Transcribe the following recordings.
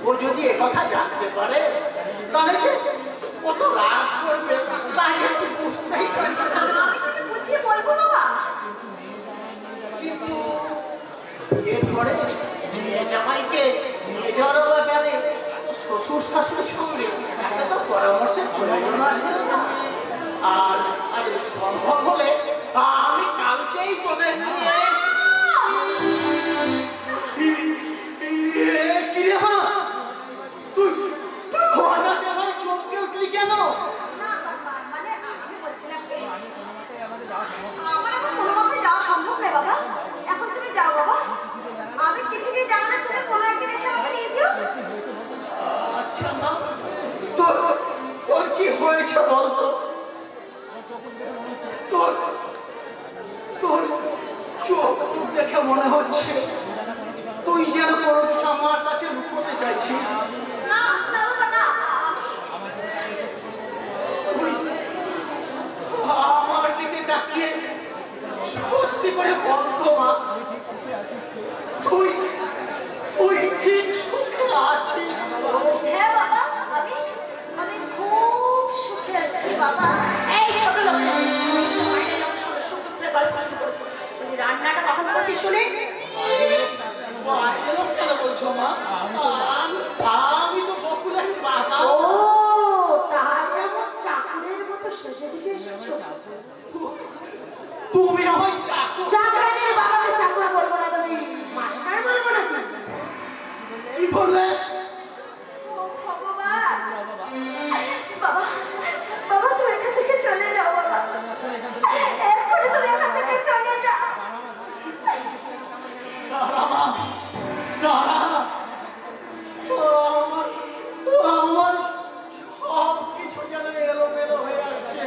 ও যদি একথা জানতে পারে তাহলে কত রাগ করবে তাই আমি বুঝতেই পারি না। আমি তোকে বুঝিয়ে বলবো বাবা। কিন্তু এরপরে মেয়ে জামাইকে নিয়ে যাওয়ার ব্যাপারে শ্বশুর শাশুড়ির সঙ্গে একটা তো পরামর্শের প্রয়োজন আছে না। আর সম্ভব হলে আমি কালকেই তোদের নিয়ে কিরে মা তুই তুই হঠাৎ আমার চমকে উঠলি কেন? না বাবা, মানে আমি বলছিলাম কি আমার এখন কোনো মতে যাওয়া সম্ভব নয় বাবা। এখন তুমি যাও বাবা, আমি চিঠি দিয়ে জানালে তুমি কোনো একদিন এসে আমাকে নিয়ে যেও। আচ্ছা মা, তোর তোর কি হয়েছে বলতো? তোর তোর চোখ দেখে মনে হচ্ছে তুই যেন কোনো কিছু আমার কাছে লুকোতে চাইছিস। না না বাবা না, তুই আমার দিকে তাকিয়ে সত্যি করে বন্ধ মা, তুই তুই ঠিক সুখে আছিস? হ্যাঁ বাবা, আমি আমি খুব সুখে আছি বাবা। এই ছোট লোক, বাইরের লোক শুনে সুখের গল্প শুরু করছিস। তুমি রান্নাটা কখন করবি শুনি? বাইরে লোক কেন বলছো মা? আমি তো বকুলের বাবা। ও তাহলে আমার চাকরের মতো সেজে গুজে এসেছো। তুমি আমায় চাকর? চাকরানির বাবাকে চাকরা বলবো না, তুমি মাস্টার বলবো নাকি? কি বললে? ও ভগবান, বাবা বাবা তুমি এখান থেকে চলে যাও বাবা, এক্ষুনি তুমি এখান থেকে চলে যাও। দাঁড়া মা, দাঁড়া। আমার আমার সব কিছু যেন এলোমেলো হয়ে আসছে।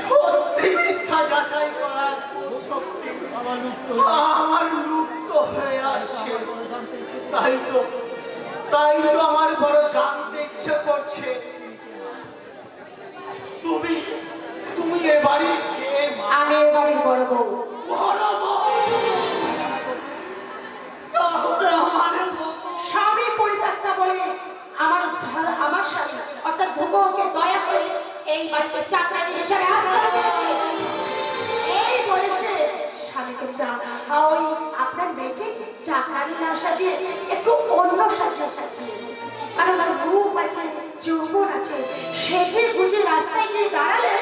সত্যি মিথ্যা যাচাই করার শক্তি আমার লুপ্ত হয়ে আসছে। তাই তো আমার বড় জানতে ইচ্ছে করছে তুমি তুমি এ বাড়ির কে মা? আমি এ বাড়ির বড় বউ। বড় বউ? তাহলে আমার বউ স্বামী পরিত্যক্তা বলে আমার আমার স্বামী অর্থাৎ ভূগোকে দয়া করে এই বাড়িতে চাকরানি হিসাবে আশ্রয় দিয়েছে। এই বয়সে স্বামীকে ওই আপনার মেয়েকে চাকরানি না সাজিয়ে একটু অন্য সাজিয়ে কারণ ওর রূপ আছে, যৌবন আছে, সেজে গুজে রাস্তায় গিয়ে দাঁড়ালে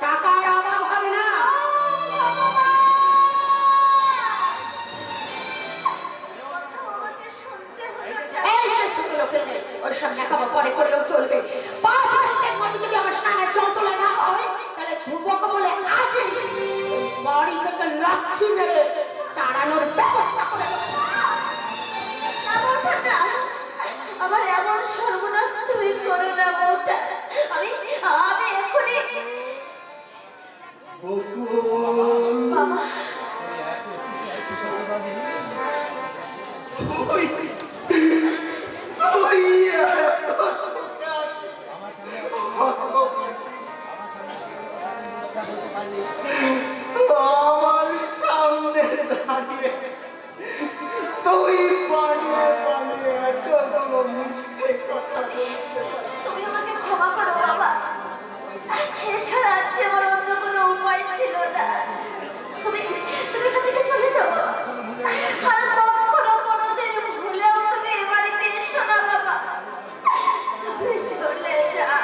টাকার অভাব হবে না। ওইসব দেখাবো পরে করলেও চলবে। 5 মিনিটের মধ্যে যদি আমার স্নানের জল তোলা না হয় তাহলে ধ্রুবকে বলে আজই বাড়ি থেকে লাঠি মেরে তাড়ানোর ব্যবস্থা করে দেবো। আমার এমন সর্বনাশ তুমি করো না বউটা। আমি এক্ষুনি বাবা আমার সামনে দাঁড়িয়ে তুই পালিয়ে পালিয়ে এতগুলো মিথ্যে কথা বলতে। তুমি আমাকে ক্ষমা করো বাবা, এছাড়া আজকে আমার অন্য কোনো উপায় ছিল না। তুমি তুমি এখান থেকে চলে যাও বাবা, আর কখনো কোনোদিন ভুলেও তুমি এ বাড়িতে এসো না বাবা, তুমি চলে যাও।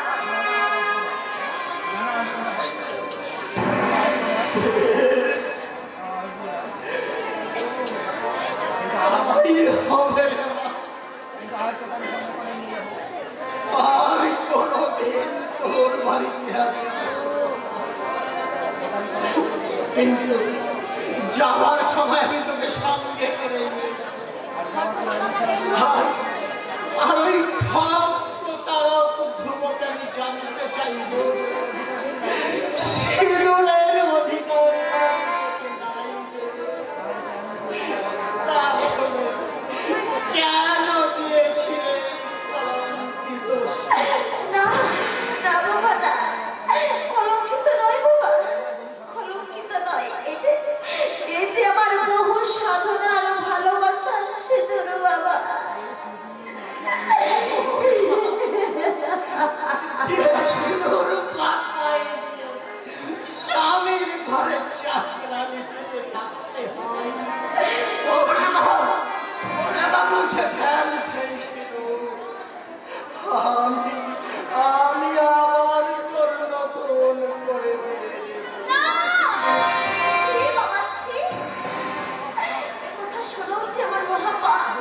হবে না, আমি কোনোদিন তোর বাড়িতে আসবো কিন্তু যাওয়ার সময় আমি তোকে সঙ্গে করে নিয়ে যাবো। আর ওই ঠক প্রতারক ধ্রুবকে আমি জানতে চাইব সিঁদুরের অধিকার নাই দেবে তাহলে কেন দিয়েছিলে কলঙ্কিত? না না বাবা না, কলঙ্কিত নয় বাবা, কলঙ্কিত নয়। এই যে আমার বহু সাধনার মুছে ফেল সেই সিঁদুর। আমি আমি আবার তোর নতুন করে বিয়ে দেব। না! ছি বাবা, ছি! এ কথা শোনাও যে আমার মহাপাপ।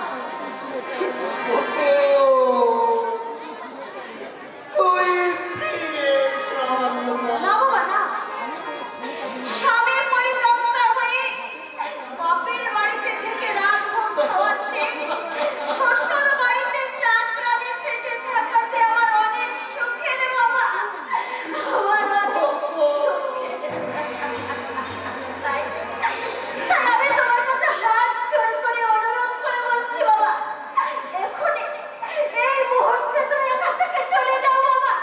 তুই ফিরে চল না। না বাবা, না। স্বামী পরিত্যক্তা হয়ে বাপের বাড়িতে থেকে রাতভর খাওয়াচ্ছে, শ্বশুর বাড়িতে চাকরানি সেজে থাকাতে আমার অনেক সুখের বাবা, আমার অনেক সুখের। তাই তাই আমি তোমার কাছে হাত জোড় করে অনুরোধ করে বলছি বাবা, এখনই এই মুহূর্তে তুমি এখান থেকে চলে যাও বাবা,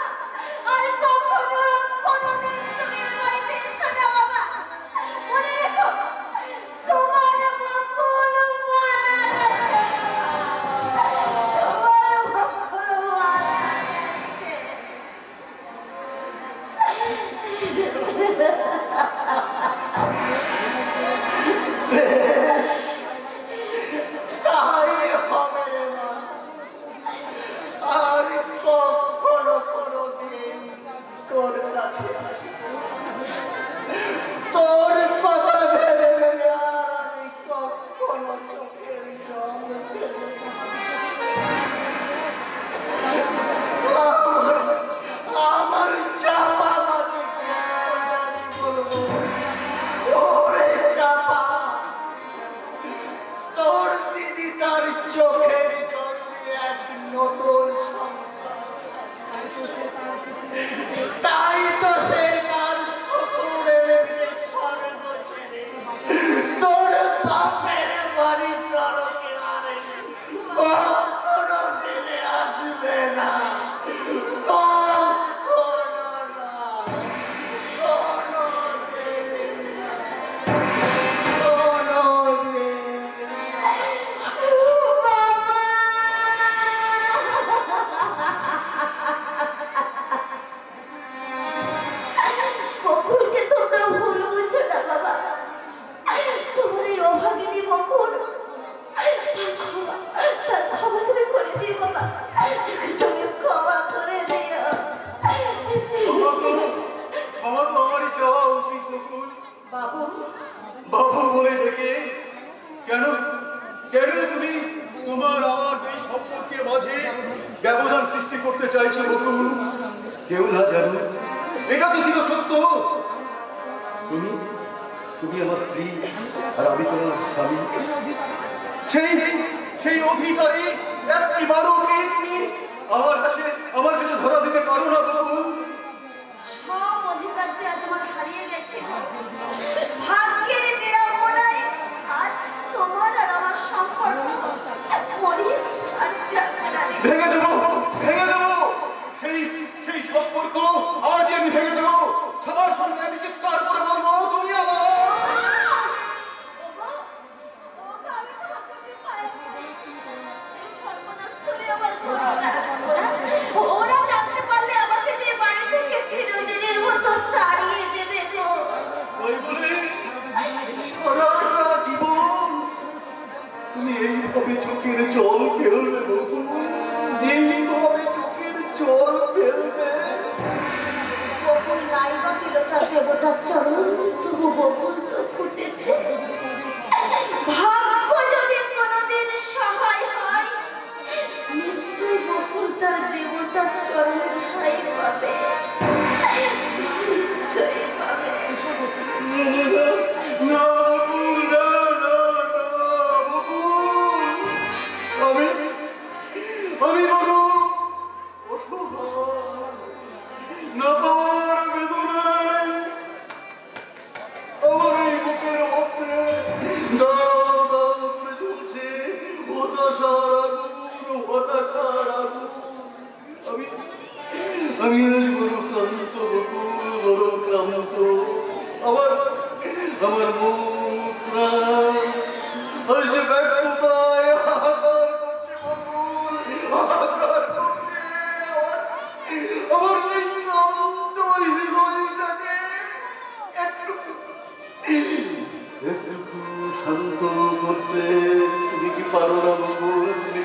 আর কখনো কোনোদিন তুমি এই বাড়িতে এসো না বাবা। মনে রেখো, তোমার বকুল মারা গেছে, তোমার বকুল মারা গেছে। তাই হবে রে মা। আর কখনো কোনোদিন তোর কাছে আসবো না। তোর কথা ভেবে ভেবে আর আমি কখনো চোখের জল ফেলবো না। আমার চাপা মাঝে আমি বলবো, ওরে চাপা, তোর দিদি তার চোখের জল দিয়ে এক নতুন সংসার সাজাচ্ছে। তাই তো সে তার শ্বশুরের স্বর্গ ছেড়ে তোর বাপের বাড়ির নরকে আরে কখনো ফিরে আসবে না। কখনো না, কোনোদিন না, কোনোদিন না। বকুলকে তোমরা ভুল বুঝো না বাবা, তোমার এই অভাগিনী বকুল, তার ক্ষমা তুমি করে দিও বাবা, তুমি ক্ষমা করে দিও। আমার তো আমারই চাওয়া উচিত বকুল। বাবু, বাবু বলে ডেকে কেন কেন তুমি তোমার আমার এই সম্পর্কের মাঝে ব্যবধান সৃষ্টি করতে চাইছো বকুল? কেউ না জানো, এটা তো ছিল সত্য। তুমি তুমি আমার স্ত্রী আর আমি তোমার স্বামী। সেই সেই অধিকারী একটিবারও কি তুমি আমার কাছে ধরা দিতে পারো না বকুল? সব অধিকার যে আজ আমার হারিয়ে গেছে, ভাগ্যের বিড়ম্বনায় আজ তোমার আর আমার সম্পর্ক মরিয়ে আচ্ছা ভেঙে দেবো সেই সেই সম্পর্ক আজ আমি ভেঙে দেবো। সবার সঙ্গে আমি চিৎকার করে বলবো, তুমি আমার। আমি তোমাকে পায়ে পড়ি, এই সর্বনাশ তুমি আমার করো না। ওরা জানতে পারলে আমাকে যে বাড়ি থেকে চিরদিনের মতো তাড়িয়ে দেবে গো। ওই বলে সারাটা জীবন তুমি এইভাবে চোখের জল ফেলবে বকুল, এইভাবে চোখের জল ফেলবে। বকুল নাই বা দিল তার দেবতার চরণ, তবু বকুল তো ফুটেছে। ভাগ্য যদি কোনোদিন সহায় হয়, নিশ্চয় বকুল তার দেবতার চরণ ঠাঁই পাবে, নিশ্চয়ই পাবে। না বকুল, না না না বকুল, আমি বড় অসহায়, না পাওয়ার বেদনায় আমার এই বুকের মধ্যে দাও দাও করে চলছে হতাশার আগুন, হতাশার আগুন। আমি আমি আজ বড় ক্লান্ত বকুল, বড় ক্লান্ত। আমার মুখ প্রাণ আজ ব্যর্থতায় হাহাকার করছে বকুল, হাহাকার করছে। আমার সেই ক্লান্ত হৃদয়টাকে একটুকু শান্ত করতে তুমি কি পারো না বকুল? তুমি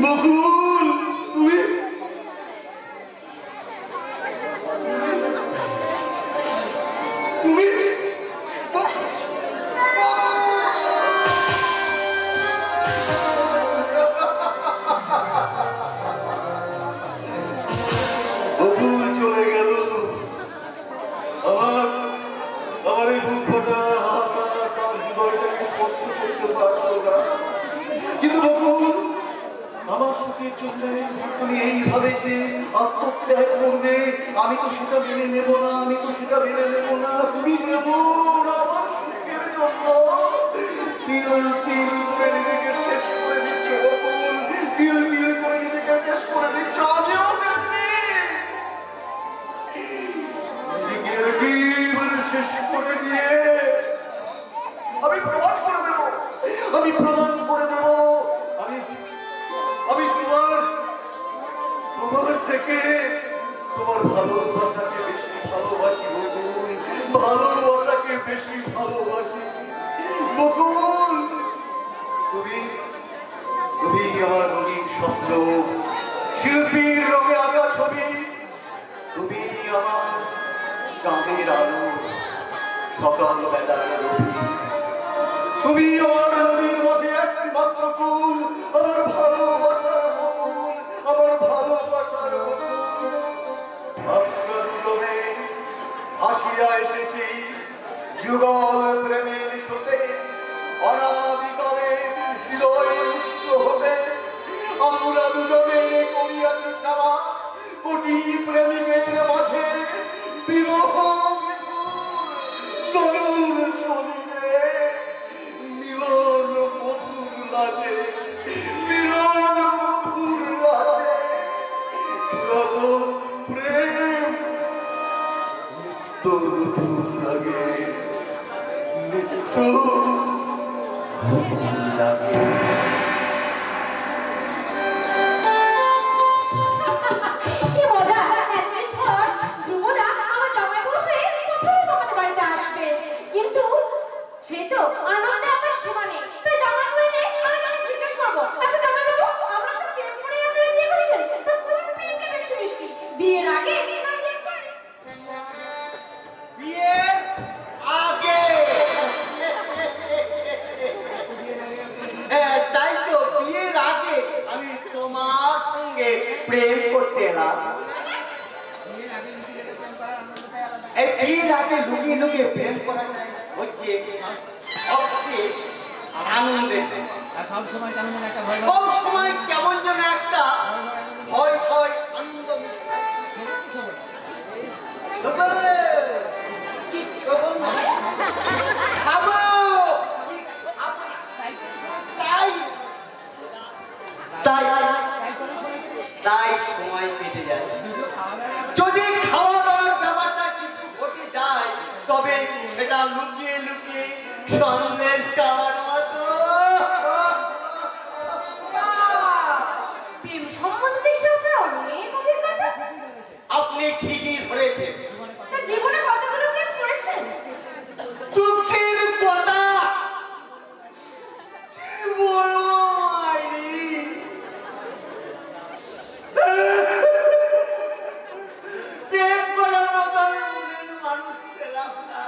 বকুল তুমি তুমি বকুল চলে গেল। আমার আমার এই বুক ফাটা হাহাকার তার হৃদয়টাকে স্পর্শ করতে পারতো না। কিন্তু বকুল আমার সুখের জন্য তুমি এইভাবে যে আত্মত্যাগ করবে, আমি তো সেটা মেনে নেব না, আমি তো সেটা মেনে নেব না। তুমি যেমন আমার সুখের জন্য তিল তিল করে নিজেকে শেষ করে দিচ্ছ বকুল, তিল তিল করে নিজেকে শেষ করে দিচ্ছ, আমিও তেমনি নিজেকে একেবারে শেষ করে দিয়ে আমি প্রমাণ করে দেব, আমি প্রমাণ করে দেব আমি আমি তোমার থেকে তোমার ভালোবাসাকে বেশি ভালোবাসি বকুল, ভালোবাসাকে বেশি ভালোবাসি বকুল। তুমি তুমি আমার রঙিন স্বপ্ন, শিল্পীর রঙে আঁকা ছবি, তুমি আমার চাঁদের আলো, সকাল বেলার রবি, তুমি আমার নদীর মাঝে একমাত্র কুল, আমার ভালোবাসার বকুল, আমার ভালোবাসার বকুল। আমরা দুজনে আসিয়া এসেছি যুগল প্রেমের স্রোতে, অনাদিকালে হৃদয় উৎস হতে আমরা দুজনে করিয়াছি খেলা, কোটি প্রেমিকের মাঝে বিরহ নয়ন শরীরে মিলন মধুর লাগে, মিলন মধুর লাগে, পুরাতন প্রেম নিত্য নতুন লাগে, নিত্য নতুন লাগে। কি মজা, একদিন পর ধ্রুবদা আমার জামাইবাবু হয়ে প্রথম আমাদের বাড়িতে আসবে। কিন্তু সে তো আনন্দে আমার সীমা নেই। তাই জামাইবাবু এলে আমি তাকে জিজ্ঞেস করবো, আচ্ছা জামাইবাবু, আমরা তো প্রেম করে আপনারা বিয়ে করেছেন, তো কোন প্রেমটা বেশি মিষ্টি, বিয়ের আগে না বিয়ের পরে? বিয়ের আগে। হ্যাঁ, তাই তো বিয়ের আগে আমি তোমার সঙ্গে প্রেম করতে এলাম। এই বিয়ের আগে লুকিয়ে লুকিয়ে প্রেম করাটাই হচ্ছে সবচেয়ে আনন্দের। সব সময় কেমন যেন একটা ভয় ভয় আনন্দ মিশে কিচ্ছু না খাবো, তাই তাই তাই সময় কেটে যায়। যদি খাওয়া দাওয়ার ব্যাপারটা কিছু ঘটে যায় তবে সেটা লুকিয়ে লুকিয়ে সন্দেশ খাওয়ার মতো। প্রেম সম্বন্ধে দেখছি আপনার অনেক অভিজ্ঞতা। আপনি ঠিকই ধরেছেন। তা জীবনে কতগুলো প্রেম করেছেন? দুঃখের কথা কি বলবো মাইরি, প্রেম করার মতো আমি মনের মানুষ পেলাম না।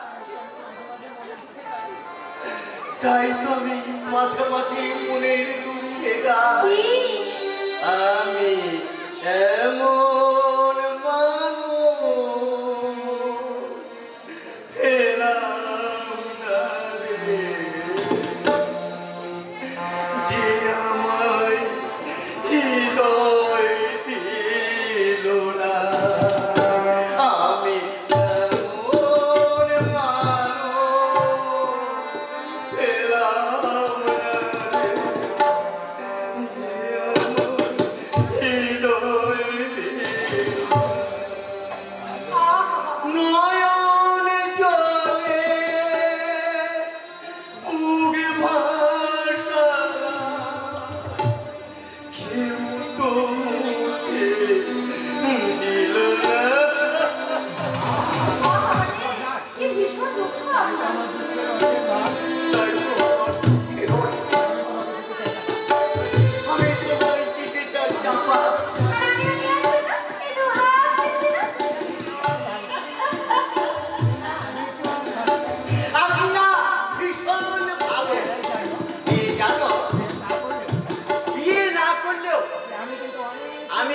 তাই তো আমি মাঝে মাঝে মনের দুঃখে গাই, কি? আমি এমন মানুষ পেলাম না রে, যে আমায় হৃদয় দিল না। আমি এমন মানুষ পেলাম না রে, যে আমায় হৃদয়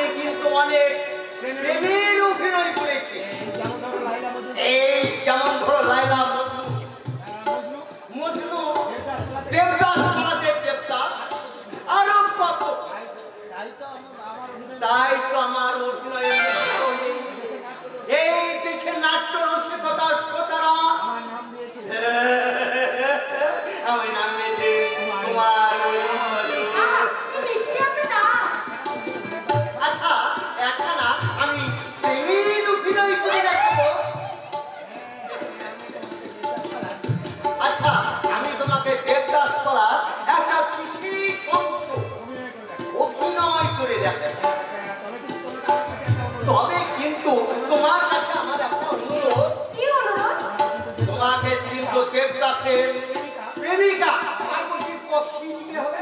আমি কিন্তু অনেক প্রেমের অভিনয় করেছি। এই যেমন ধরো লাইলা মজনু, দেবদাস আমাদের দেবদাস, আরো কত। তাই তো আমার অভিনয় এই দেশের নাট্য রসিকতা শ্রোতারা আমি নাম দিয়েছি কুমার। আচ্ছা একখানা আমি প্রেমের অভিনয় করে দেখাবো। আচ্ছা আমি তোমাকে দেবদাস বলার একটা বিশেষ অংশ অভিনয় করে দেখাবো। তবে কিন্তু তোমার কাছে আমার একটা অনুরোধ। তোমাকে কিন্তু দেবদাসের প্রেমিকা পার্বতীর পক্ষী দিতে হবে।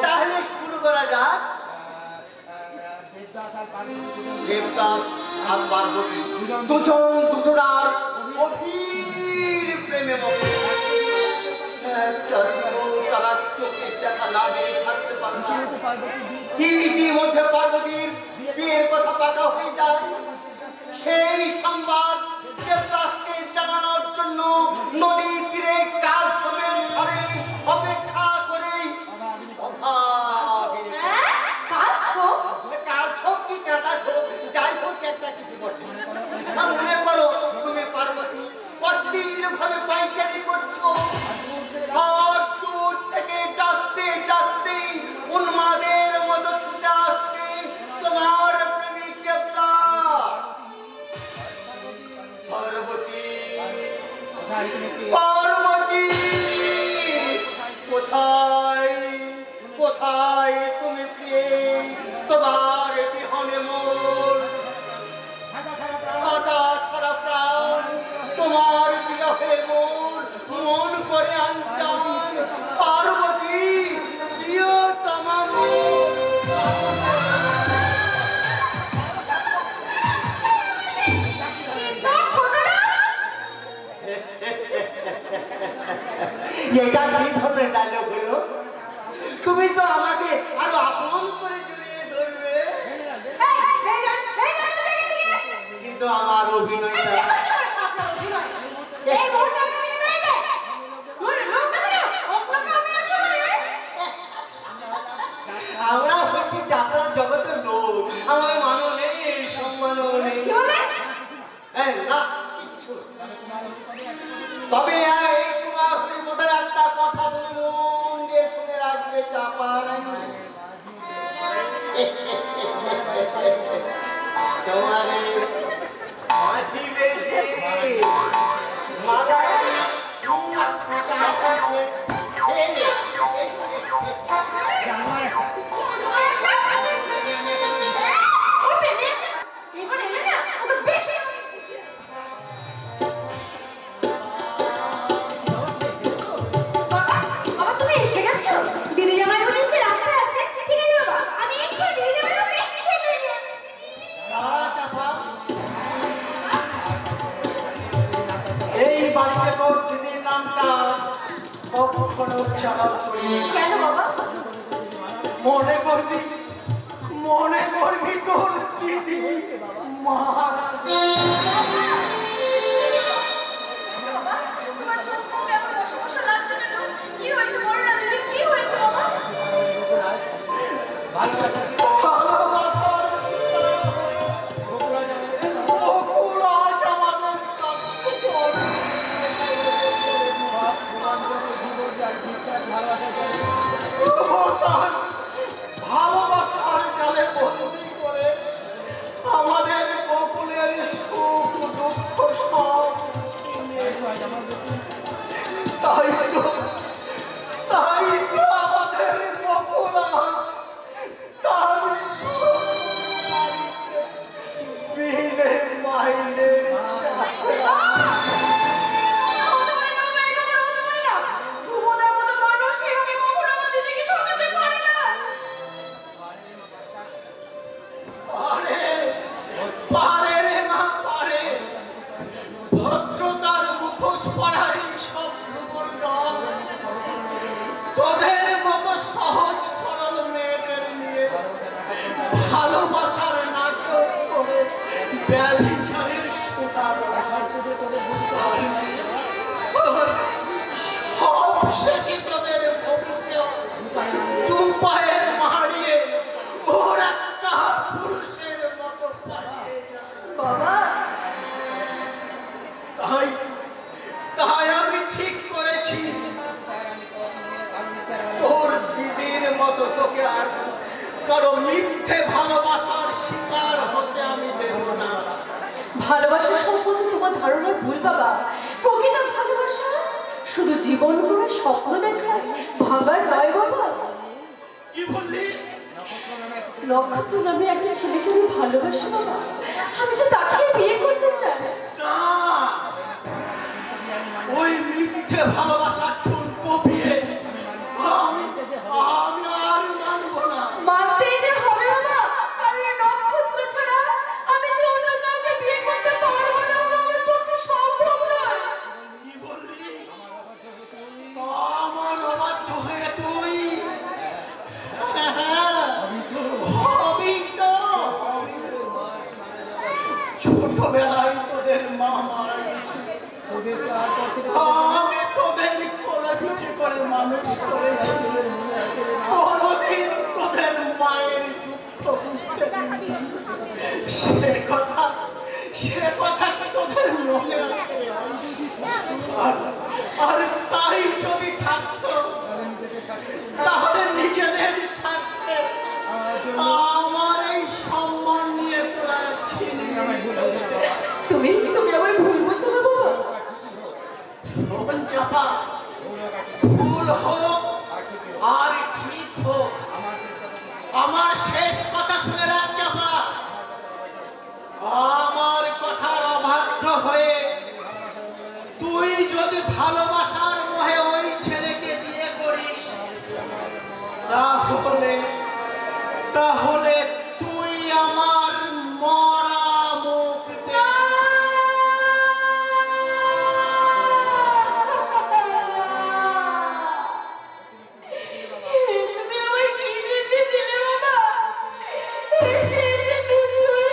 তাহলে শুরু করা যাক। দেবদাস আর পার্বতী দুজন দুজনার গভীর প্রেমে মগ্ন। তারা চোখের দেখা না দেখে থাকতে পারে না। ইতিমধ্যে পার্বতীর বিয়ের কথা পাকা হয়ে যায়। সেই সংবাদ দেবদাসকে জানানোর জন্য নদীর তীরে কাল ছবির ধরে অপেক্ষা করে যাই হোক একটা কিছু বটে। মনে করো তুমি পার্বতী অস্থির ভাবে পাইচারি করছো, আর দূর থেকে ডাকতে ডাকতে উন্মাদের মতো ছুটে আসছে তোমার প্রেমিক দেবদাস। পার্বতী পার্বতী কোথায় কোথায় তুমি প্রিয়ে? তোমার বিহনে মোর আতা ছাড়া প্রাণ, তোমার বিরহে মোর মন করে আঞ্চান। পার্বতী প্রিয়তমা এটা কি ধরনের ডায়লগ হলো? তুমি তো আমাকে আরো আপন করে জড়িয়ে ধরবে, কিন্তু আমার অভিনয়টা আমরা হচ্ছি যাত্রার জগতের লোক, আমাদের মানও নেই সম্মানও নেই। না কিচ্ছু। তবে এই তোমার হরিপদের একটা কথা তুমি মন দিয়ে শুনে রাখবে চাপা রাখবে। তোমারে মাঝি বেজে মালা দিদি জামাই বলে রাস্তায় আছে। ঠিক আছে বাবা, আমি একটু দিদি জামাই বলে এই বাড়িতে তোর দিদির নামটা কখনো উচ্চারণ করি। কেন বাবা? মনে করবি তোর দিদি মারা তোমার চোখ মুখ এমন বসে লাগছে কেন? কি হয়েছে বড়রা দিদি, কি হয়েছে বাবা? ভালোবাসার বকুল আজ আমাদের কাছ থেকে ভালোবাসার জালে বন্দি করে আমাদের বকুলের সুখ দুঃখ অবশেষে তোদের পবিত্র দু পায়ে মারিয়ে ওরা কাহা পুরুষের মতো পালিয়ে যায়। বাবা তাই তাই আমি ঠিক করেছি তোর দিদির মতো তোকে আর কারো মিথ্যে ভালোবাসার শিকার হতে আমি দেব না। ভালোবাসা সম্পর্কে তোমার ধারণা ভুল বাবা। প্রকৃত ভালোবাসা শুধু জীবন ভরে স্বপ্ন দেখা ভাবার নয় বাবা। কি বললি? নক্ষত্র নামে একটা ছেলেকে আমি ভালোবাসি বাবা। আমি তো তাকে বিয়ে করতে চাই। না, ওই মিথ্যে ভালোবাসার ঠোঁট কপিয়ে আমি আমি আর মানব না। মানতেই যে হবে বাবা, কারণ এই নক্ষত্র ছাড়া আমি যে অন্য কাউকে বিয়ে করতে পারবো না বাবা, আমার পক্ষে সম্ভব নয়। কি বললি? আমার অবাধ্য হয়ে তুই হবি তো। ছোটবেলায় তোদের মা মারা গেছে, আমি তোদের কোলে পিঠে করে মানুষ করেছি। কোনদিন তোদের মায়ের দুঃখ বুঝতে দিইনি। সে কথা কি তোদের মনে আছে? আর তাই যদি থাকতো তাহলে নিজেদের স্বার্থে আমার এই সম্মান নিয়ে তোরা ছিনিয়ে নিতে। তুমি তুমি আমায় ভুল বুঝো না বাবা। শোন চাপা, ভুল হোক আর ঠিক হোক, আমার শেষ কথা শুনে রাখ চাপা। আমার কথার অবাধ্য হয়ে তুই যদি ভালোবাসার মোহে ওই ছেলেকে বিয়ে করিস তাহলে তাহলে তুই আমার মরা মুখ দেখবি। তুমি আমায় কি নির্দেশ দিলে বাবা? এই যে মৃত্যু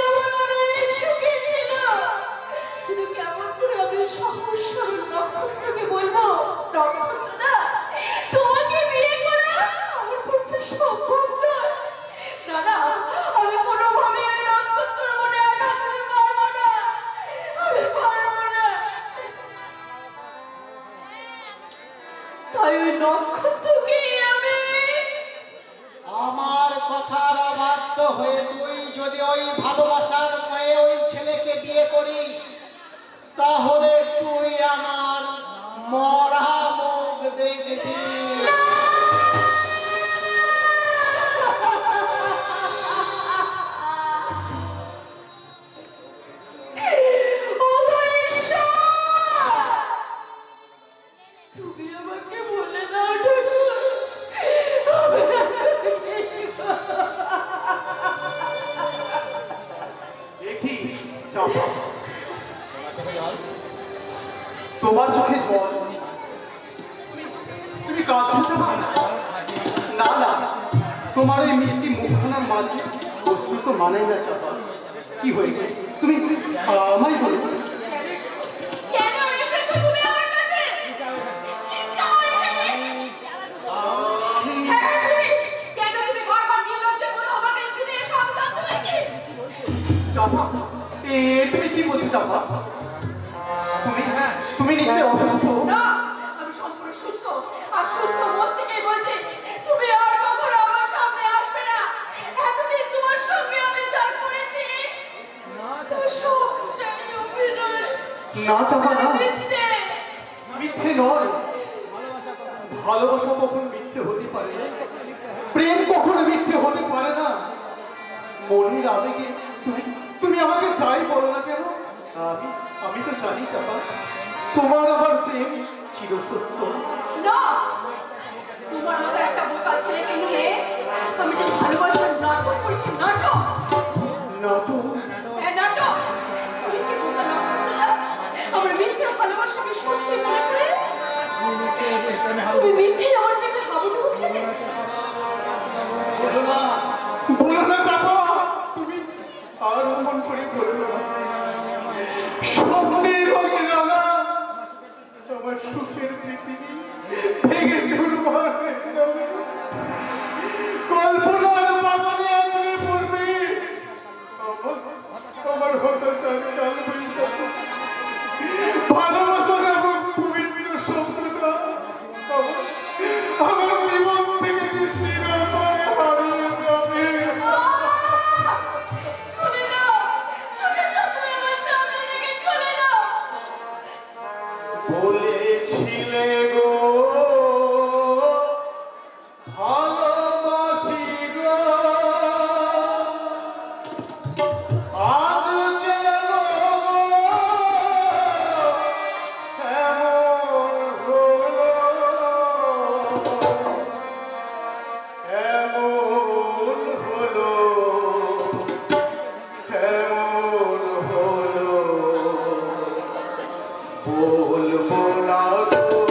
আমার অনেক সুখে ছিল। কিন্তু কেমন করে আমি সহজ সরল নক্ষত্রকে বলবো, নক্ষত্র না, তোমাকে বিয়ে করা আমার পক্ষে সম্ভব নয়। না না, আমি কোনোভাবে ওই নক্ষত্রের মনে আঘাত দিতে পারবো না, আমি পারবো না। তাই ওই নক্ষত্রকে আমি আমার কথার অবাধ্য হয়ে তুই যদি ওই ভালোবাসার মোহে ওই ছেলেকে বিয়ে করিস তাহলে তুই আমার মরা মুখ দেখবি। তুমি আমাকে বলে দাও ঠাকুর, আমি দেখি চাপা, তোমার চোখে জল, তুমি কাঁদছো চাপা? না না, তোমার ওই মিষ্টি মুখখানার মাঝে অশ্রু তো মানাই না চাপা। কি হয়েছে তুমি আমায় বলো। কেন এসেছো? কেন এসেছো তুমি আমার কাছে? যাও এখানে। হ্যাঁ, কেন তুমি বারবার নির্লজ্জের মতো আমাকে ছুটে এসো? আমি জানতে পারি কি? চাপা, তুমি কি বলছো চাপা? তুমি তুমি নিশ্চয় অসুস্থ। না, আমি সম্পূর্ণ সুস্থ। আর সুস্থ মস্তিষ্কে বলছি তুমি আর কখনো আমার সামনে আসবে না। এতদিন তোমার সঙ্গে আমি যা করেছি তোমার সবটাই অভিনয়। না চাপা না, মিথ্যে। মিথ্যে নয়। ভালোবাসা কখনো মিথ্যে হতে পারে না, প্রেম কখনো মিথ্যে হতে পারে না। মনের আবেগে তুমি তুমি আমাকে যাই বলো না কেন, আমি আমি তো জানি চাপা, তোমার আমার প্রেম চিরসত্য। না, তোমার মতো একটা বোকা ছেলেকে নিয়ে আমি যে ভালোবাসার নাটক করেছি। নাটক নাটক? নাটক। তুমি কি বোকা নক্ষত্র না? আমার মিথ্যে ভালোবাসাকে সত্যি মনে করে তুমি মিথ্যে আমার নামে হাবুডুবু খেলে। বলো না, বলো না চাপা, তুমি আর অমন করে বলো না। স্বপ্নের রঙে রাঙা আমার সুখের পৃথিবী ভেঙে চুরমার হয়ে যাবে, কল্পনার বাগানে আঁকড়ে পড়বে আমার হতাশার কাল বৈশাখী। ভালোবাসার এবং পবিত্র শব্দটা আমার জীবন থেকে চিরতরে হারিয়ে যাবে। চলে যাও, চলে যাও, তুমি আমার সামনে থেকে চলে যাও। বলেছিলে গো ভালোবাসি গো, আজ কেন গো এমন হলো, এমন হলো, এমন হলো, বলবো না গো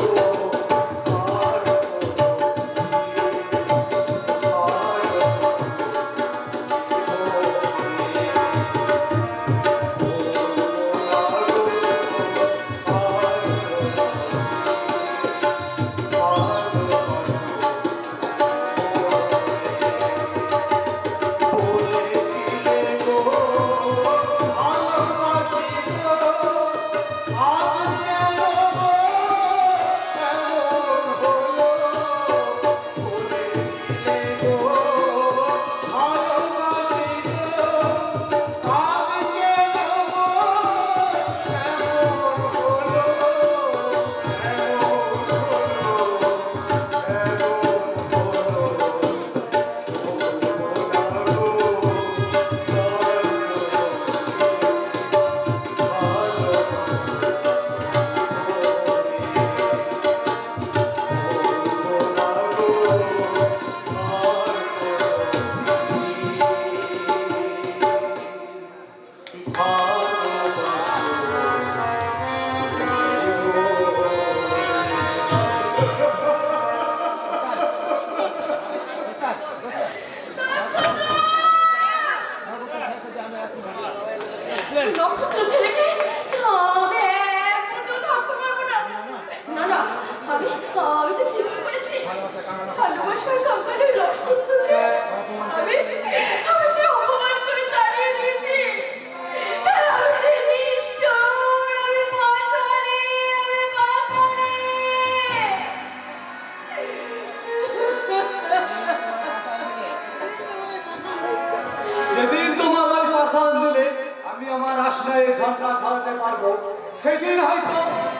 আর নক্ষত্র ছেলেকে আমি এক মুহূর্তেও থাকতে পারবো না। না না, আমি তো ঠিকই করেছি। ভালোবাসার সকালে নক্ষত্রকে আমি যে অপমান করে তাড়িয়ে দিয়েছি, আর আমি যে নিষ্ঠুর, আমি পাষাণী, আমি পাষাণী। সেদিন তোমার ওই পাষাণ দিলে আমি আমার আশনায় ঝঞ্ঝা ঝাড়তে পারবো, সেদিন হয়তো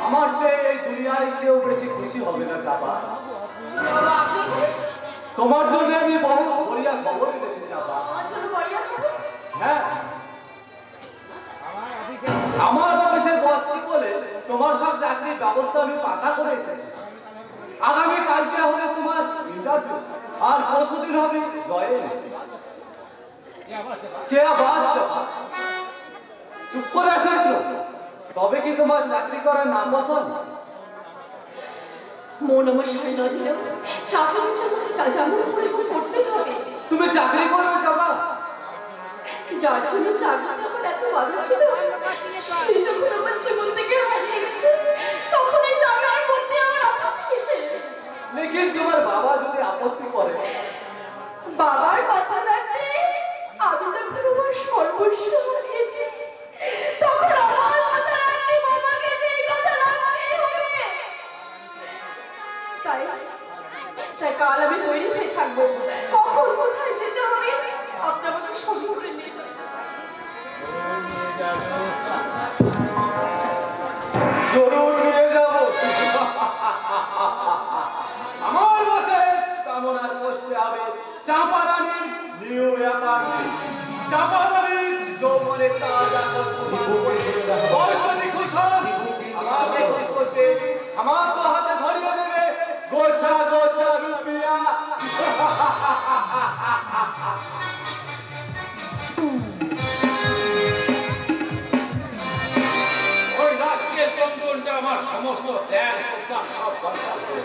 আমার চেয়ে এই দুনিয়ায় কেউ বেশি খুশি হবে না চাপা। বাবা, আপনি এখানে? তোমার জন্য আমি বহু বড়িয়া খবর এনেছি চাপা। আমার জন্য বড়িয়া খবর? হ্যাঁ, আমার অফিসের বস কি বলে তোমার সব চাকরির ব্যবস্থা আমি পাকা করে এসেছি। আগামী কালকে হবে তোমার ইন্টারভিউ, আর পরশুদিন হবে জয়েন। কে আবার চাপা? চুপ করে আছো তো? তবে কি তোমার চাকরি করার নাম পছন্দ? মন আমার সাড়ে না দিলেও চাকরি কাজ আমার করে করতে হবে। তুমি চাকরি করবে চাপা? যার জন্য চাকরিটা আমার এত বাধা ছিল, সে যখন আমার জীবন থেকে হারিয়ে গেছে, তখন এই চাকরি করতে আমার আপত্তি কিসের? লেকিন তোমার বাবা যদি আপত্তি করে? বাবার কথা রাখতে আমি যখন আমার সর্বস্ব হারিয়েছি, তখন আমার কথা রাখতে বাবাকে যে এই কথা রাখতেই হবে। তাই কাল আমি তৈরি হয়ে থাকবো, কখন কোথায় যেতে হবে আপনি আমাকে সঙ্গে করে নিয়ে যাবেন। জরুর নিয়ে যাব। আমার বসে কামনার পোস্টে হবে চাঁপারানীর নিউ অ্যাপার্টমেন্ট। চাঁপারানীর যৌবনের তাজা খুশি খুশ হন, আমাকে খুশ করতে আমার তো হাতে ধরিয়ে দেবে গোছা গোছা রুপিয়া। ওই রাষ্ট্রের চন্দনটা আমার সমস্ত জ্ঞান প্রজ্ঞান সব সঞ্চার করে।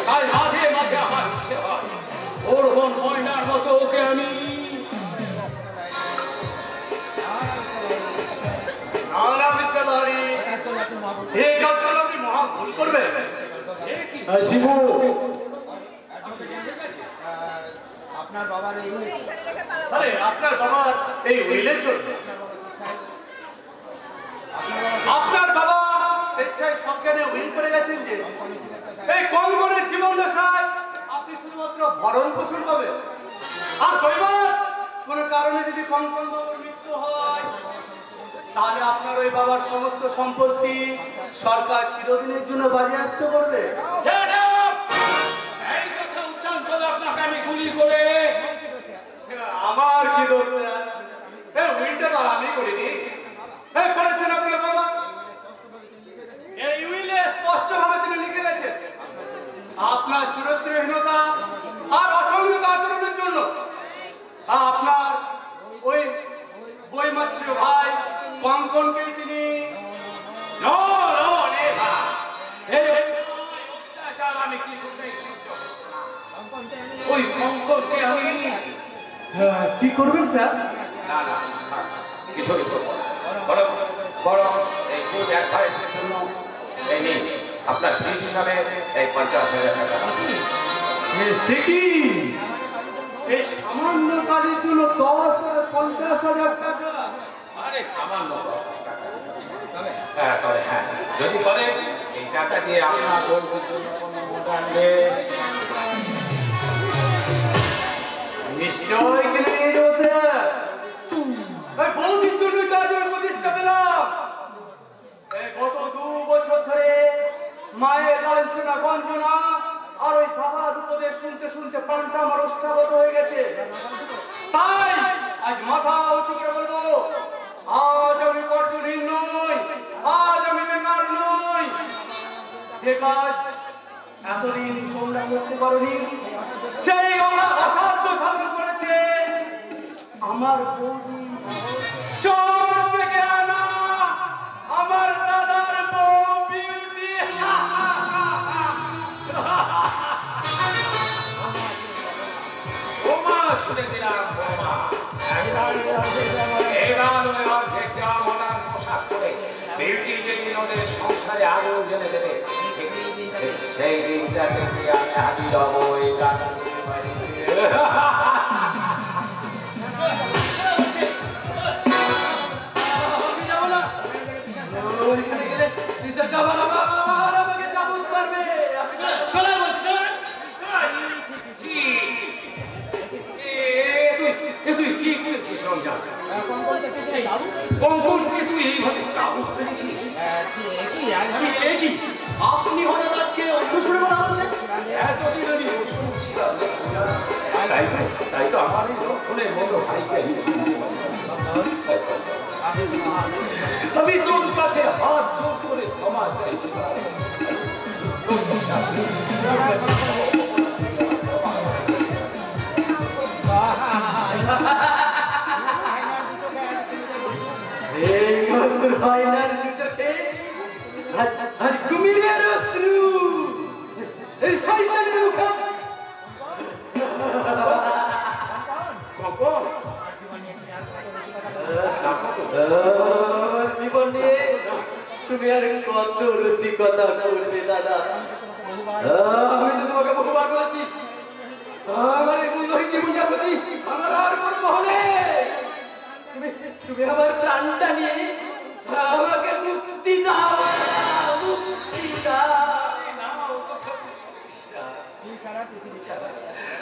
তাই মাঝে মাঝে আমার ইচ্ছে হয় ওর বোন ময়নার মতো ওকে আমি না মিস্টার লাহারি, এই কাজগুলো আপনি মহা ভুল করবেন। সে কি এই শিবু, আপনি এসে গেছেন? আপনার বাবার এই আরে আপনার বাবার এই উইলের জন্য আপনার বাবা স্বেচ্ছায় সজ্ঞানে উইল করে গেছেন যে এই কঙ্কনের জীবন দশায় আপনি শুধুমাত্র ভরণ পোষণ পাবেন। আর দৈবাৎ কোনো কারণে যদি কঙ্কন বাবার মৃত্যু হয় তাহলে আপনার ওই বাবার সমস্ত সম্পত্তি সরকার চিরদিনের জন্য বাজেয়াপ্ত করবে। Shut up! এই কথা উচ্চারণ করে আপনাকে আমি গুলি করে আমার কি দোষ স্যার? এই উইলটা তো আর আমি করিনি, এই করেছেন আপনার বাবা। এই উইলে স্পষ্টভাবে তিনি লিখে গেছেন আপনার চরিত্রহীনতা আর অসংগত আচরণের জন্য আপনার ওই বইমাত্র ভাই কঙ্কনকে তিনি No, no, নেভা। এই অত্যাচার আমি কিছুতেই সহ্য করব না। ওই কঙ্কনকে আমি কি করবেন স্যার? না না থাক, কিছুই করবো না। বরং এই গুড অ্যাডভাইসের জন্য এই নিন আপনার ফিস হিসাবে এই 50,000 টাকা। সে কি এই সামান্য কাজের জন্য 50,000 টাকা? আরে সামান্য টাকা। হ্যাঁ তবে হ্যাঁ যদি করে এই টাকা দিয়ে আপনার বন্ধুর জন্য কোনো মডার্ন ড্রেস নিশ্চয় কিনে নিয়ে যাবো স্যার। এই বৌদির জন্য কাজ আমি প্রতিষ্ঠা পেলাম। এই গত 2 বছর ধরে মায়ের লাঞ্ছনা বঞ্চনা আর ওই বাবার উপদেশ শুনতে শুনতে প্রাণটা আমার অষ্টাগত হয়ে গেছে। তাই আজ মাথা উঁচু করে বলবো, আজ আমি বর্জনহীন নই, আজ আমি বেকার নই। যে কাজ এতদিন তোমরা করতে পারোনি সেই অসাধ্য সাধন করেছে আমার বৌদি, শহর থেকে আনা আমার দাদার বউ বিউটি। বোমা ছুড়ে দিলাম বোমা। এবার ওই অর্ধেক দেওয়া মডার্ন পোশাক পরে বিউটি যেদিন ওদের সংসারে আগুন জ্বেলে দেবে ঠিক সেই দিনটা থেকে আমি হাজির হব এই গাছগুলির বাড়িতে। ওইখানে গেলে নিশা যাবার আমার আমাকে চাবুক মারবে। চলে বলছি চলে। ছি, ছি, ছি, ছি, ছি। তুই কি করেছিস রমজান? কঙ্কনকে তুই এইভাবে চাবুক মেরেছিস? কি আপনি হঠাৎ আজকে অন্য শুনে বলা হচ্ছে? এতদিন আমি অসুখ ছিলাম না। তাই তো আমার এই লক্ষণের মতো ভাইকে আমি চিনতে পারি। আমি তোর কাছে হাত জোর করে ক্ষমা চাইছি ভাই। এই অশ্রু হায়নার চোখে আজ কুমিরের অশ্রু এই শয়তানের মুখে। কঙ্কন জীবন নিয়ে তুমি আর কত রসিকতা করবে দাদা? আমি তো তোমাকে বহুবার বলেছি আমার এই মূল্যহীন জীবনটার প্রতি আমার আর কোনো মোহ নেই। তুমি আমার প্রাণটা নিয়ে আমাকে মুক্তি দাও, মুক্তি দাও।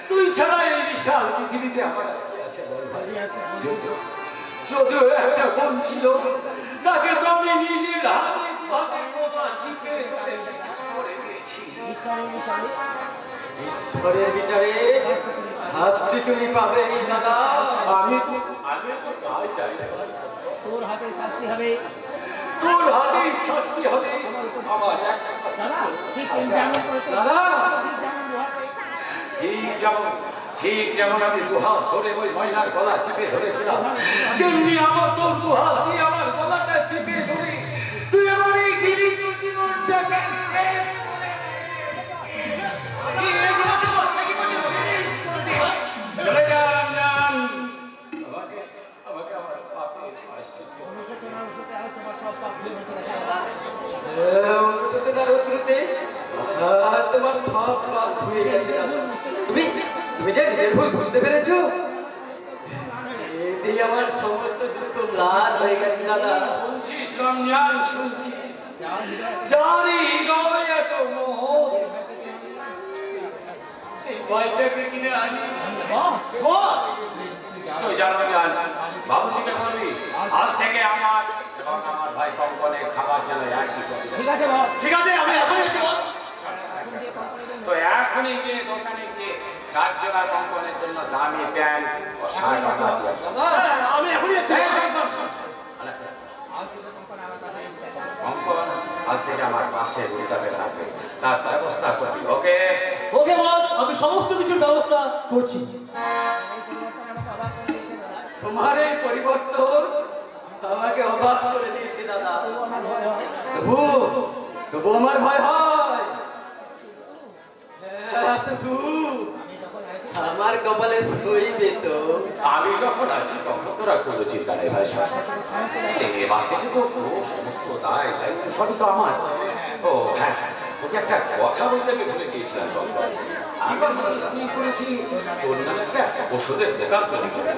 তুই ছাড়া এই বিশাল পৃথিবীতে আমার আর কে আছে বল ভাই? যদিও একটা বোন ছিল তাকে তো আমি নিজের হাতে দু হাতে বোমা চিপে ধরে শেষ করে দিয়েছি। ঈশ্বরের বিচারে শাস্তি তুমি পাবে দাদা। আমি তো তাই চাই না ভাই। তোর হাতে শাস্তি হবে তোর হাতেই শাস্তি হবে। আমার এক দাদা ঠিক যেমন করে দাদা ঠিক যেমন আমি দুহাত ধরে ওই ময়নার গলা চিপে ধরেছিলাম তেমনি আমার তোর দুহাত দিয়ে আমার গলাটা চিপে ধরে তুই আমার এই দীর্ঘ জীবনটাকে শেষ করে দে। চলে যা রমজান। আমাকে আমার পাপের প্রায়শ্চিত্ত অনুশোচনার অশ্রুতে পাপ ধুয়ে গেছে দাদা। তুমি তুমি যে নিজের ভুল বুঝতে পেরেছো, এতেই আমার সমস্ত দুঃখ ম্লান হয়ে গেছে দাদা। শুনছিস রমজান, শুনছিস? জানি নয় এত মোহ, সেই ভয়টাকে কিনে আনি। তুই জানো জান, বাবুজিকে বলবি আজ থেকে আমার এবং আমার ভাই কঙ্কনের খাবার যেন একই করে। ঠিক আছে, আমি এখনই আছি বস। তো এখনই গিয়ে দোকানে গিয়ে 4 জোড়া কঙ্কনের জন্য দামি প্যান্ট ও শার্ট অর্ডার দিয়ে আয়। হ্যাঁ, আমি এখনই আছি। এই কঙ্কন, শোন, শোন। কঙ্কন আজ থেকে আমার পাশে উল্টাবে থাকবে, তার ব্যবস্থা করবি। ওকে? ওকে বস, আমি সমস্ত কিছুর ব্যবস্থা করছি। তোমার এই পরিবর্তন আমাকে অবাক করে দিয়েছে দাদা। তবু তবু আমার ভয় হয়। এত সুখ আমার কপালে সইবে তো। আমি যখন আছি তখন তোরা কোনো চিন্তা নেই ভাই। এবার থেকে তো পুরো সমস্ত দায় দায়িত্ব সবই তো আমার। ও হ্যাঁ, তোকে একটা কথা বলতে আমি ভুলে গিয়েছিলাম। আমি স্থির করেছি তোর নামে একটা ওষুধের দোকান তৈরি করবো।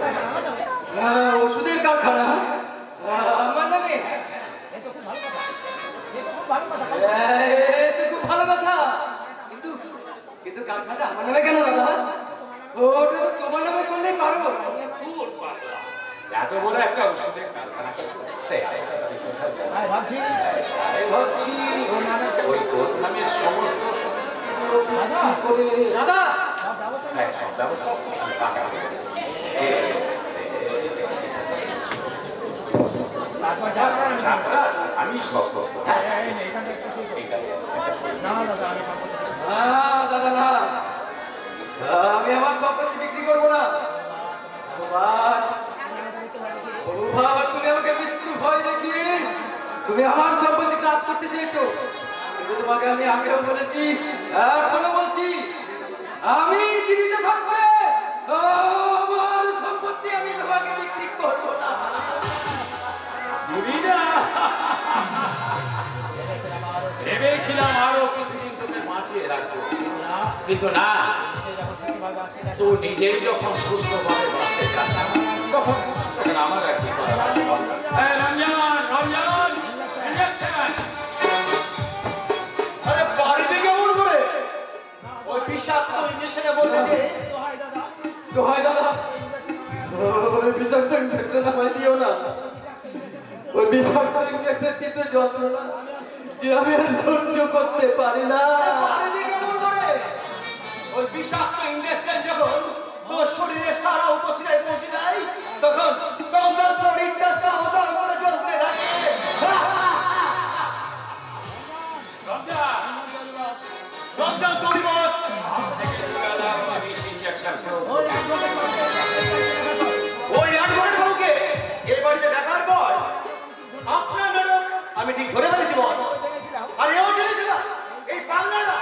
ওষুধের কারখানা আমার নামে? এ তো খুব ভালো কথা, কিন্তু কিন্তু কারখানা আমার নামে কেন দাদা? ওটা তো তোমার নামে করলেই পারো। দূর পাগলা, এত বড় একটা ওষুধের কারখানা করতে ভাবছি ওই তোর নামের সমস্ত করে দাদা হ্যাঁ, সব ব্যবস্থা আমি পাকা করে দেবো। আমি সব করবো। দাদা না, আমি আমার সম্পত্তি বিক্রি করবো না। ভগবান, ভগবান, তুমি আমাকে মৃত্যু ভয় দেখিয়ে তুমি আমার সম্পত্তি কাজ করতে চেয়েছো, কিন্তু তোমাকে আমি আগেও বলেছি, এখনো বলছি, আমি জীবিত থাকবে আমার সম্পত্তি আমি তোমাকে বিক্রি করবো না। ভেবেছিলাম আরো কিছুদিন তোকে বাঁচিয়ে রাখবো, কিন্তু না, তুই নিজেই যখন সুস্থভাবে বাঁচতে চাস না, তখন তখন আমার আর কি করার আছে বল? এই রমজান, রমজান, ইঞ্জেকশন। আরে বাড়িতে কেমন করে? ওই বিষাক্ত ইঞ্জেকশনে বলতেছে দোহাই দাদা, ওই বিষাক্ত ইঞ্জেকশন আমায় দিও না। ওই বিষাক্ত ইঞ্জেকশন কিন্তু যন্ত্রণা যে আমি আর সহ্য করতে পারি না। বাড়িতে কেমন করে? ওই বিষাক্ত ইঞ্জেকশন যখন তোর শরীরে সারা উপশিরায় পৌঁছে যায়, তখন তখন তোর শরীরটা দাও দাও করে জ্বলতে থাকে। রমজান, রমজান তুমি বস। আজ থেকে দুবেলা করে বিষ ইঞ্জেকশন করবো। ওই আটবারের বাবুকে এই বাড়িতে দেখার পর আপনার নাটক আমি ঠিক ধরে ফেলেছি বস। আর এও জেনেছিলাম এই পাল্লাটা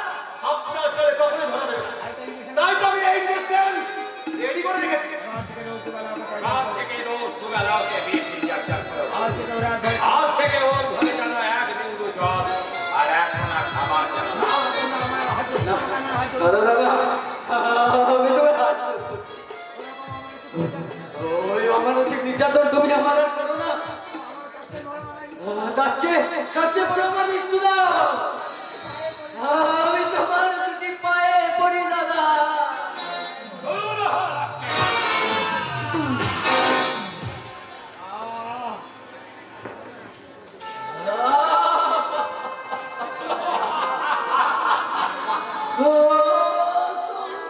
আপনার চলে কখনো ধরা দেবে না। তাই তো আমি এই ইঞ্জেকশন রেডি করে রেখেছি। রাত থেকে রোজ দুবেলা ওকে বিষ ইঞ্জেকশন করবো। আজ থেকে ওর ঘরে যেন এক বিন্দু জল আর এক কোনা খাবার যেন না। দাদা দাদা, আমি তো হাত করছি। ওই অমানসিক নির্যাতন তুমি আমার আর করো না। কাছে বলে আমার মৃত্যু দাও। আমি তোমার দুটি পায়ে পড়ি দাদা।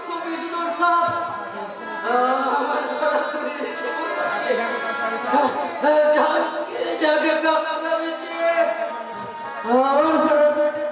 খুবই সুন্দর সাপ আমার সারা শরীরে চোখ পাচ্ছে। যাকে কামড়াবে আমার সারা শরীরে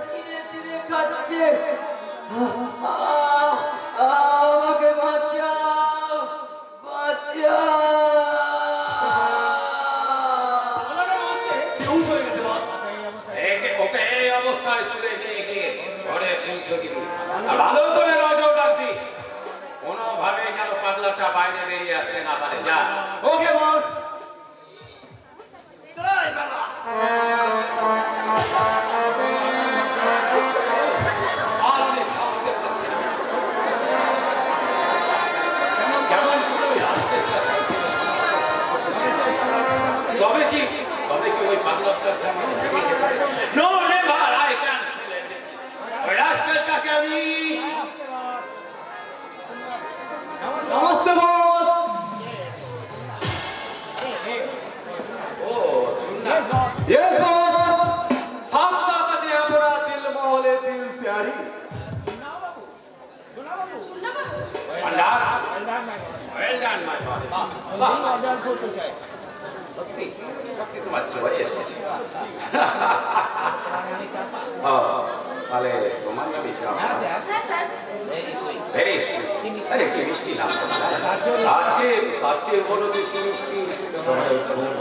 lobster জামাই বেরিয়ে পারে। No, never, I can't kill it. ওই রাস্কেলটাকে আমি नमस्ते बॉस ও চুন্না यस बॉस साक्षात আছে আমরা দিল মহলে দিল প্যারি ভান্ডার well done my boy বাহ সত্যি সত্যি তোমার জয় এসেছে তাহলে তোমার নামে চাও ভেরি সুইট আরে কি মিষ্টি নাম তার চেয়ে বড় বেশি মিষ্টি তোমার ওই ঠোঁট।